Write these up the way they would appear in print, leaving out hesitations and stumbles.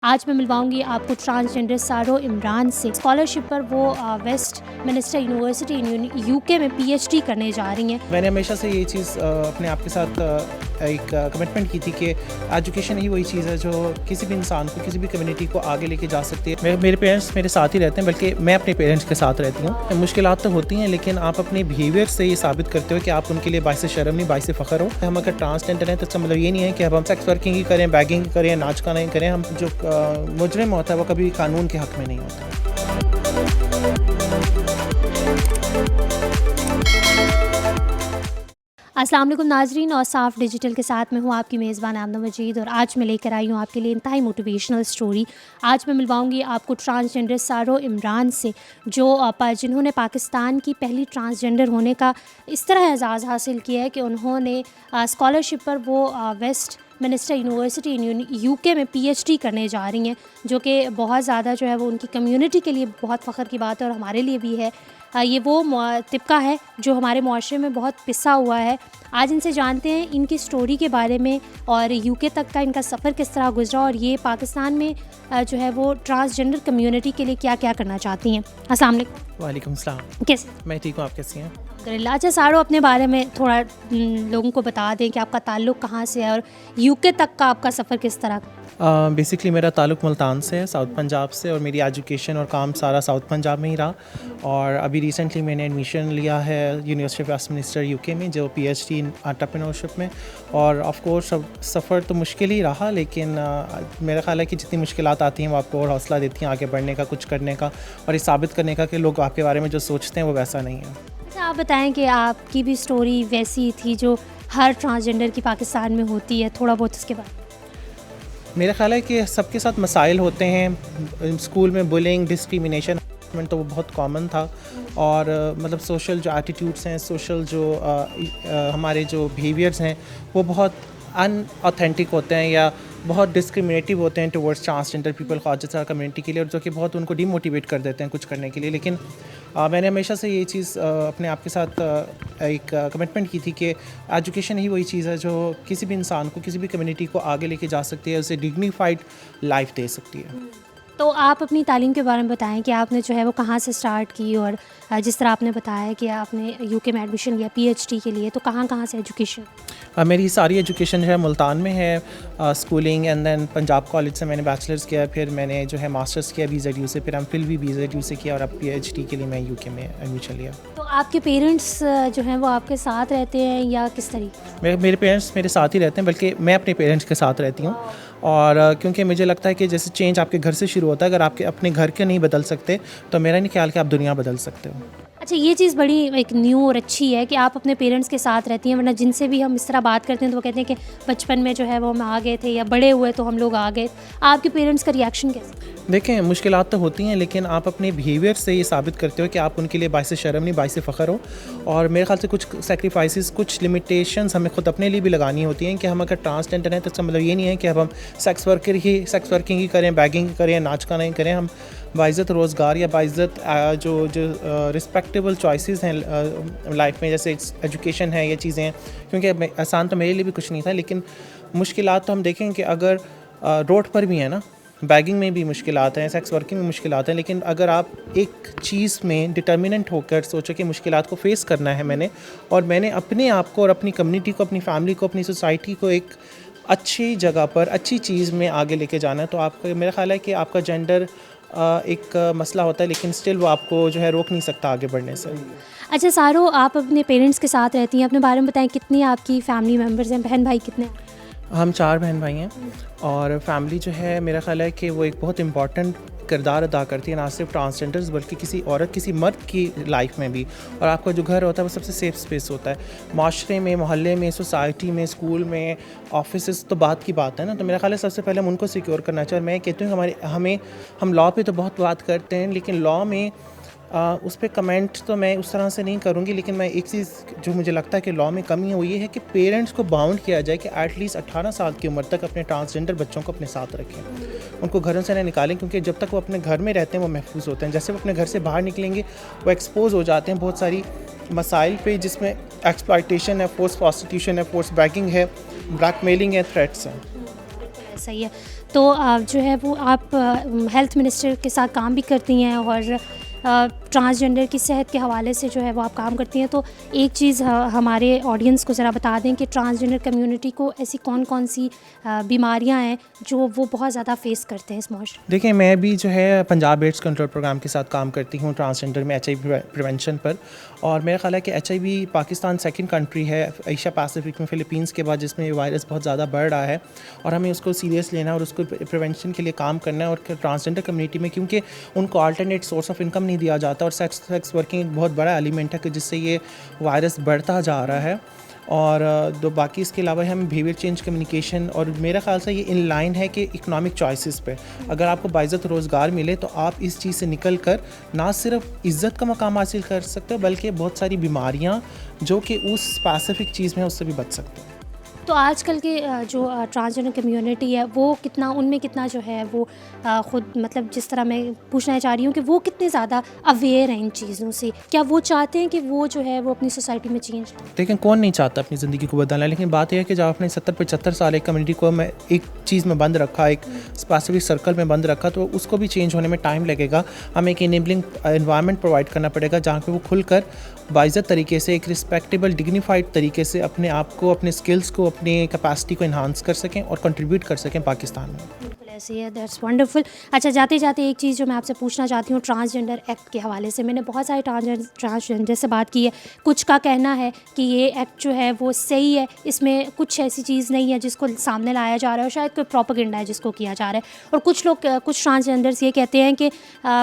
آج میں ملواؤں گی آپ کو ٹرانسجنڈر سارو عمران سے۔ اسکالرشپ پر وہ waste minister university you K میں پی ایچ ڈی کرنے جا رہی ہیں۔ میں نے ہمیشہ سے یہ چیز اپنے آپ کے ساتھ ایک کمٹمنٹ کی تھی کہ ایجوکیشن ہی وہی چیز ہے جو کسی بھی انسان کو کسی بھی کمیونٹی کو آگے لے کے جا سکتی ہے۔ میرے پیرنٹس میرے ساتھ ہی رہتے ہیں، بلکہ میں اپنے پیرنٹس کے ساتھ رہتی ہوں۔ مشکلات تو ہوتی ہیں، لیکن آپ اپنے بیہیویئر سے یہ ثابت کرتے ہو کہ آپ ان کے لیے باعث شرم نہیں باعث فخر ہو۔ ہم اگر ٹرانسجنڈر ہیں تو اس کا مطلب یہ نہیں ہے کہ اب ہم سیکس ورکنگ ہی کریں، بیگنگ کریں، ناچ گانا ہی کریں۔ ہم جو مجرم ہوتا ہے وہ کبھی قانون کے حق میں نہیں ہوتا۔ السلام علیکم ناظرین، اور صاف ڈیجیٹل کے ساتھ میں ہوں آپ کی میزبان آمنہ مجید، اور آج میں لے کر آئی ہوں آپ کے لیے انتہائی موٹیویشنل سٹوری۔ آج میں ملواؤں گی آپ کو ٹرانسجنڈر سارو عمران سے، جنہوں نے پاکستان کی پہلی ٹرانسجنڈر ہونے کا اس طرح اعزاز حاصل کیا ہے کہ انہوں نے اسکالرشپ پر وہ waste minister university you K میں پی ایچ ڈی کرنے جا رہی ہیں، جو کہ بہت زیادہ جو ہے وہ ان کی کمیونٹی کے لیے بہت فخر کی بات ہے، اور ہمارے لیے بھی ہے۔ یہ وہ طبقہ ہے جو ہمارے معاشرے میں بہت پسا ہوا ہے۔ آج ان سے جانتے ہیں ان کی سٹوری کے بارے میں، اور یو کے تک کا ان کا سفر کس طرح گزرا، اور یہ پاکستان میں جو ہے وہ ٹرانسجنڈر کمیونٹی کے لیے کیا کیا کرنا چاہتی ہیں۔ السلام علیکم۔ وعلیکم السلام۔ کیسے؟ میں ٹھیک ہوں، آپ کیسی ہیں؟ الحمدللہ۔ اچھا سارو، اپنے بارے میں تھوڑا لوگوں کو بتا دیں کہ آپ کا تعلق کہاں سے ہے، اور یو کے تک کا آپ کا سفر کس طرح کا؟ بیسکلی میرا تعلق ملتان سے ہے، ساؤتھ پنجاب سے، اور میری ایجوکیشن اور کام سارا ساؤتھ پنجاب میں ہی رہا۔ اور ابھی ریسنٹلی میں نے ایڈمیشن لیا ہے university of Westminster U K میں، جو پی ایچ ڈی انٹرپرینورشپ میں۔ اور آف کورس سفر تو مشکل ہی رہا، لیکن میرا خیال ہے کہ جتنی مشکلات آتی ہیں وہ آپ کو اور حوصلہ دیتی ہیں آگے بڑھنے کا، کچھ کرنے کا، اور یہ ثابت کرنے کا کہ لوگ آپ کے بارے میں جو سوچتے ہیں وہ ویسا نہیں ہے۔ اچھا، آپ بتائیں کہ آپ کی بھی سٹوری ویسی تھی جو ہر ٹرانسجنڈر کی پاکستان میں ہوتی ہے، تھوڑا بہت اس کے بارے میں؟ میرا خیال ہے کہ سب کے ساتھ مسائل ہوتے ہیں۔ اسکول میں بلنگ، ڈسکریمنیشن تو وہ بہت کامن تھا، اور مطلب سوشل جو ایٹیٹیوڈس ہیں، سوشل جو ہمارے جو بیہیویئرس ہیں وہ بہت ان اوتھینٹک ہوتے ہیں، یا بہت ڈسکریمنیٹیو ہوتے ہیں ٹورڈز ٹرانسجنڈر پیپل، خواجہ کمیونٹی کے لیے، اور جو کہ بہت ان کو ڈی موٹیویٹ کر دیتے ہیں کچھ کرنے کے لیے۔ لیکن میں نے ہمیشہ سے یہ چیز اپنے آپ کے ساتھ ایک کمٹمنٹ کی تھی کہ ایجوکیشن ہی وہی چیز ہے جو کسی بھی انسان کو کسی بھی کمیونٹی کو آگے لے کے جا سکتی ہے، اسے ڈگنیفائڈ لائف دے سکتی ہے۔ تو آپ اپنی تعلیم کے بارے میں بتائیں کہ آپ نے جو ہے وہ کہاں سے سٹارٹ کی، اور جس طرح آپ نے بتایا کہ آپ نے یو کے میں ایڈمیشن لیا پی ایچ ڈی کے لیے، تو کہاں کہاں سے ایجوکیشن؟ میری ساری ایجوکیشن جو ہے ملتان میں ہے، schooling, and then Punjab college سے میں نے بیچلرس کیا، پھر میں نے جو ہے ماسٹرس کیا بی زیڈ یو سے، پھر ایم فل بھی بی زیڈ یو سے کیا، اور اب پی ایچ ڈی کے لیے میں یو کے میں ایڈمیشن لیا۔ تو آپ کے پیرنٹس جو ہیں وہ آپ کے ساتھ رہتے ہیں یا کس طریقے؟ میرے پیرنٹس میرے ساتھ ہی رہتے ہیں، بلکہ میں اپنے پیرنٹس کے ساتھ رہتی ہوں۔ اور کیونکہ مجھے لگتا ہے کہ جیسے چینج آپ کے گھر سے شروع ہوتا ہے، اگر آپ کے اپنے گھر کے نہیں بدل سکتے تو میرا نہیں خیال کہ آپ دنیا بدل سکتے ہو۔ اچھا، یہ چیز بڑی ایک نیو اور اچھی ہے کہ آپ اپنے پیرنٹس کے ساتھ رہتی ہیں، ورنہ جن سے بھی ہم اس طرح بات کرتے ہیں تو وہ کہتے ہیں کہ بچپن میں جو ہے وہ ہم آ گئے تھے، یا بڑے ہوئے تو ہم لوگ آ گئے۔ آپ کے پیرنٹس کا ریئیکشن کیسے؟ دیکھیں، مشکلات تو ہوتی ہیں، لیکن آپ اپنے بیہیویئر سے یہ ثابت کرتے ہو کہ آپ ان کے لیے باعث شرم نہیں باعث فخر ہو۔ اور میرے خیال سے کچھ سیکریفائسز، کچھ لمیٹیشنز ہمیں خود اپنے لیے بھی لگانی ہوتی ہیں، کہ ہم اگر ٹرانسجنڈر ہیں تو اس کا مطلب یہ نہیں ہے کہ اب ہم سیکس ورکنگ ہی کریں، بیگنگ کریں، ناچ گانا ہی کریں۔ ہم باعزت روزگار یا باعزت جو رسپیکٹیبل چوائسیز ہیں لائف میں، جیسے ایجوکیشن ہے، یہ چیزیں ہیں، کیونکہ آسان تو میرے لیے بھی کچھ نہیں تھا، لیکن مشکلات تو ہم دیکھیں کہ اگر روڈ پر بھی ہیں نا، بیگنگ میں بھی مشکلات ہیں، سیکس ورکنگ میں مشکلات ہیں، لیکن اگر آپ ایک چیز میں ڈٹرمننٹ ہو کر سوچو کہ مشکلات کو فیس کرنا ہے میں نے اپنے آپ کو اور اپنی کمیونٹی کو، اپنی فیملی کو، اپنی سوسائٹی کو ایک اچھی جگہ پر، اچھی چیز میں آگے لے کے جانا ہے، تو آپ کا، میرا خیال ہے کہ آپ کا جینڈر ایک مسئلہ ہوتا ہے، لیکن اسٹل وہ آپ کو جو ہے روک نہیں سکتا آگے بڑھنے سے۔ اچھا سارو، آپ اپنے پیرنٹس کے ساتھ رہتی ہیں، اپنے بارے میں بتائیں کتنی آپ کی فیملی ممبرز ہیں، بہن بھائی کتنے ہیں؟ ہم 4 بہن بھائی ہیں، اور فیملی جو ہے میرا خیال ہے کہ وہ ایک بہت امپورٹنٹ کردار ادا کرتی ہے، نہ صرف ٹرانسجنڈرز بلکہ کسی عورت، کسی مرد کی لائف میں بھی۔ اور آپ کا جو گھر ہوتا ہے وہ سب سے سیف اسپیس ہوتا ہے، معاشرے میں، محلے میں، سوسائٹی میں، اسکول میں، آفیسز، تو بات کی بات ہے نا۔ تو میرا خیال ہے سب سے پہلے ہم ان کو سیکیور کرنا چاہیے۔ اور میں کہتی ہوں ہم لاء پہ تو بہت بات کرتے ہیں، لیکن لاء میں اس پہ کمنٹ تو میں اس طرح سے نہیں کروں گی، لیکن میں ایک چیز جو مجھے لگتا ہے کہ لاء میں کمی ہے وہ یہ ہے کہ پیرنٹس کو باؤنڈ کیا جائے کہ ایٹ لیسٹ 18 سال کی عمر تک اپنے ٹرانسجنڈر بچوں کو اپنے ساتھ رکھیں، ان کو گھروں سے نہ نکالیں، کیونکہ جب تک وہ اپنے گھر میں رہتے ہیں وہ محفوظ ہوتے ہیں۔ جیسے وہ اپنے گھر سے باہر نکلیں گے وہ ایکسپوز ہو جاتے ہیں بہت ساری مسائل پہ، جس میں ایکسپلائٹیشن ہے، فورس پروسٹیٹیوشن ہے، فورس بیگنگ ہے، بلیک میلنگ ہے، تھریٹس ہیں۔ صحیح ہے۔ تو جو ہے وہ آپ ہیلتھ منسٹر کے ساتھ کام بھی کرتی ہیں اور ٹرانسجنڈر کی صحت کے حوالے سے جو ہے وہ آپ کام کرتی ہیں. تو ایک چیز ہمارے آڈینس کو ذرا بتا دیں کہ ٹرانسجنڈر کمیونٹی کو ایسی کون کون سی بیماریاں ہیں جو وہ بہت زیادہ فیس کرتے ہیں اس معاشرے. دیکھیں میں بھی جو ہے پنجاب ایڈس کنٹرول پروگرام کے ساتھ کام کرتی ہوں ٹرانسجنڈر میں HIV پریونشن پر, اور میرا خیال ہے کہ HIV پاکستان سیکنڈ کنٹری ہے ایشیا پیسفک میں فلپینس کے بعد جس میں یہ وائرس بہت زیادہ بڑھ رہا ہے, اور ہمیں اس کو سیریس لینا اور اس کو پریونشن کے لیے کام کرنا ہے. اور ٹرانسجنڈر کمیونٹی میں کیونکہ ان کو آلٹرنیٹ سورس آف انکم نہیں دیا جاتا, اور سیکس ورکنگ ایک بہت بڑا ایلیمنٹ ہے کہ جس سے یہ وائرس بڑھتا جا رہا ہے. اور باقی اس کے علاوہ ہم بیہیویئر چینج کمیونیکیشن, اور میرا خیال سے یہ ان لائن ہے کہ اکنامک چوائسیز پہ اگر آپ کو باعزت روزگار ملے تو آپ اس چیز سے نکل کر نہ صرف عزت کا مقام حاصل کر سکتے ہو بلکہ بہت ساری بیماریاں جو کہ اس اسپیسیفک چیز میں اس سے بھی بچ سکتے ہو. تو آج کل کے جو ٹرانسجنڈر کمیونٹی ہے وہ کتنا, ان میں کتنا جو ہے وہ خود مطلب جس طرح میں پوچھنا چاہ رہی ہوں کہ وہ کتنے زیادہ اویئر ہیں ان چیزوں سے, کیا وہ چاہتے ہیں کہ وہ جو ہے وہ اپنی سوسائٹی میں چینج؟ دیکھیں کون نہیں چاہتا اپنی زندگی کو بدلنا, لیکن بات یہ ہے کہ جب آپ نے 70-75 سال ایک کمیونٹی کو میں ایک چیز میں بند رکھا, ایک اسپیسیفک سرکل میں بند رکھا, تو اس کو بھی چینج ہونے میں ٹائم لگے گا. ہمیں ایک انیبلنگ انوائرمنٹ پرووائڈ کرنا پڑے گا جہاں پہ وہ کھل کر باعزت طریقے سے, ایک رسپیکٹیبل ڈگنیفائڈ طریقے سے اپنے آپ کو, اپنے اسکلس کو, اپنے کیپیسٹی کو انہانس کر سکیں اور کنٹریبیوٹ کر سکیں پاکستان میں. بالکل ایسے ہے, دیٹس ونڈرفل. اچھا جاتے جاتے ایک چیز جو میں آپ سے پوچھنا چاہتی ہوں ٹرانسجنڈر ایکٹ کے حوالے سے, میں نے بہت سارے ٹرانسجنڈر سے بات کی ہے, کچھ کا کہنا ہے کہ یہ ایکٹ جو ہے وہ صحیح ہے, اس میں کچھ ایسی چیز نہیں ہے جس کو سامنے لایا جا رہا ہے, اور شاید کوئی پروپیگنڈا ہے جس کو کیا جا رہا ہے, اور کچھ لوگ کچھ ٹرانسجنڈرس یہ کہتے ہیں کہ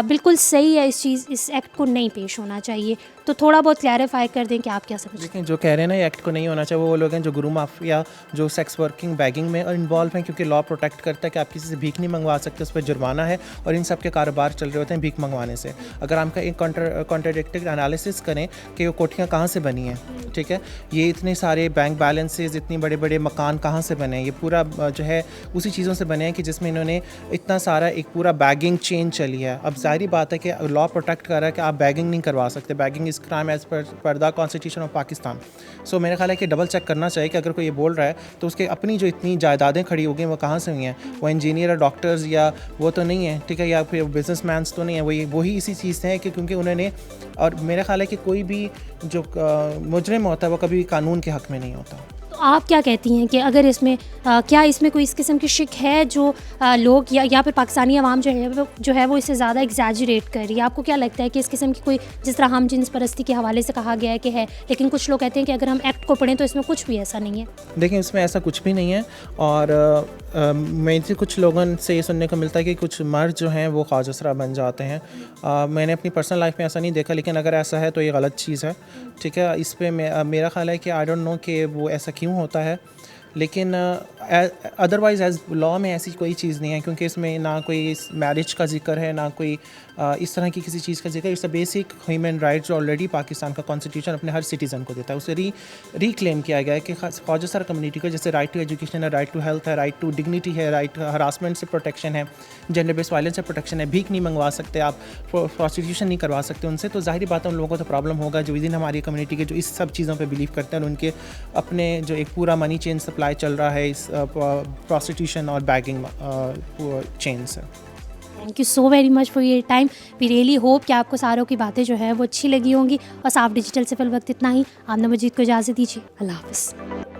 بالکل صحیح ہے, اس ایکٹ کو نہیں پیش ہونا چاہیے. تو تھوڑا بہت کلیریفائی کر دیں کہ آپ کیا سمجھتے ہیں. لیکن جو کہہ رہے ہیں نا یہ ایکٹ کو نہیں ہونا چاہیے, وہ لوگ ہیں جو گرو مافیا, جو سیکس ورکنگ بیگنگ میں انوالو ہیں, کیونکہ لا پروٹیکٹ کرتا ہے کہ آپ کسی سے بھیک نہیں منگوا سکتے, اس پہ جرمانہ ہے, اور ان سب کے کاروبار چل رہے ہوتے ہیں بھیک منگوانے سے. اگر ہم کا ایک کانٹراڈکٹڈ انالیسس کریں کہ وہ کوٹھیاں کہاں سے بنی ہیں, ٹھیک ہے, یہ اتنے سارے بینک بیلنسز, اتنے بڑے بڑے مکان کہاں سے بنے ہیں, یہ پورا جو ہے اسی چیزوں سے بنے ہیں کہ جس میں انہوں نے اتنا سارا ایک پورا بیگنگ چین چلی ہے. اب ظاہری بات ہے کہ لا پروٹیکٹ کر رہا ہے کہ آپ بیگنگ نہیں کروا سکتے, begging is crime as per the constitution of Pakistan. So میرا خیال ہے کہ ڈبل چیک کرنا چاہیے کہ اگر کوئی یہ بول رہا ہے تو اس کے اپنی جو اتنی جائیدادیں کھڑی ہو گئی وہ کہاں سے ہوئی ہیں, وہ انجینئر اور ڈاکٹرز یا وہ تو نہیں ہیں, ٹھیک ہے, یا پھر بزنس مینس تو نہیں ہیں, وہی اسی چیز سے ہیں کہ کیونکہ انہوں نے, اور میرا خیال ہے کہ کوئی بھی جو مجرم ہوتا ہے وہ کبھی قانون کے حق میں نہیں ہوتا. تو آپ کیا کہتی ہیں کہ اگر اس میں کیا اس میں کوئی اس قسم کی شک ہے جو لوگ یا پھر پاکستانی عوام جو ہے وہ اسے زیادہ ایگزیجریٹ کر رہی ہے؟ آپ کو کیا لگتا ہے کہ اس قسم کی کوئی, جس طرح ہم جنس پرستی کے حوالے سے کہا گیا ہے کہ ہے, لیکن کچھ لوگ کہتے ہیں کہ اگر ہم ایکٹ کو پڑھیں تو اس میں کچھ بھی ایسا نہیں ہے. دیکھیں اس میں ایسا کچھ بھی نہیں ہے, اور میں سے کچھ لوگوں سے یہ سننے کو ملتا ہے کہ کچھ مرد جو ہیں وہ خواجہ سرا بن جاتے ہیں. میں نے اپنی پرسنل لائف میں ایسا نہیں دیکھا, لیکن اگر ایسا ہے تو یہ غلط چیز ہے, ٹھیک ہے. اس پہ میرا خیال ہے کہ آئی ڈونٹ نو کہ وہ ایسا کیوں ہوتا ہے, لیکن ادروائز ایز لا میں ایسی کوئی چیز نہیں ہے, کیونکہ اس میں نہ کوئی میرج کا ذکر ہے, نہ کوئی اس طرح کی کسی چیز کا ذکر. It's a basic human right جو آلریڈی پاکستان کا کانسٹیٹیوشن اپنے ہر سٹیزن کو دیتا ہے. اسے ریکلیم کیا گیا ہے کہ خواجہ سرا کمیونٹی کو جیسے رائٹ ٹو ایجوکیشن ہے, رائٹ ٹو ہیلتھ ہے, رائٹ ٹو ڈگنیٹی ہے, رائٹ ہراسمنٹ سے پروٹیکشن ہے, جینڈر بیس وائلنس سے پروٹیکشن ہے, بھیک نہیں منگوا سکتے آپ, پروسٹیٹیوشن نہیں کروا سکتے ان سے. تو ظاہری بات ہے ان لوگوں کو تو پرابلم ہوگا جو ودن ہماری کمیونٹی کے جو اس سب چیزوں پہ بلیو کرتے ہیں, اور ان کے اپنے جو ایک پورا منی چین سپلائی چل رہا ہے اس پروسٹیٹیوشن اور بیگنگ چین سے. Thank you so very much for your time. We really hope کہ آپ کو ساروں کی باتیں جو ہے وہ اچھی لگی ہوں گی, اور صاف ڈیجیٹل سے فی الوقت اتنا ہی. آمنہ مجید کو اجازت دیجیے, اللہ حافظ.